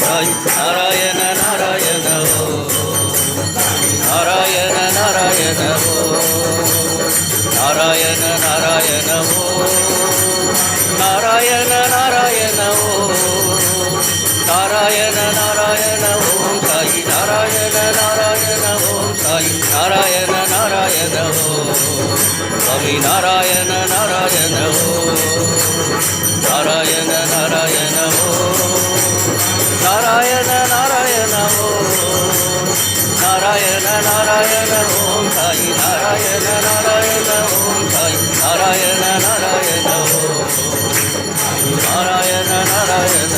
Sai Narayana Narayana Om Narayana Narayana Om Narayana Narayana Om Narayana Narayana Om Narayana Narayana Om Sai Narayana Narayana Om Sai Narayana Narayana Om Swami Narayana Narayana Om Narayana Narayana Om Narayana Narayana Om Narayana Narayana Om Sai Narayana Narayana Om Sai Narayana Narayana Om Narayana Narayana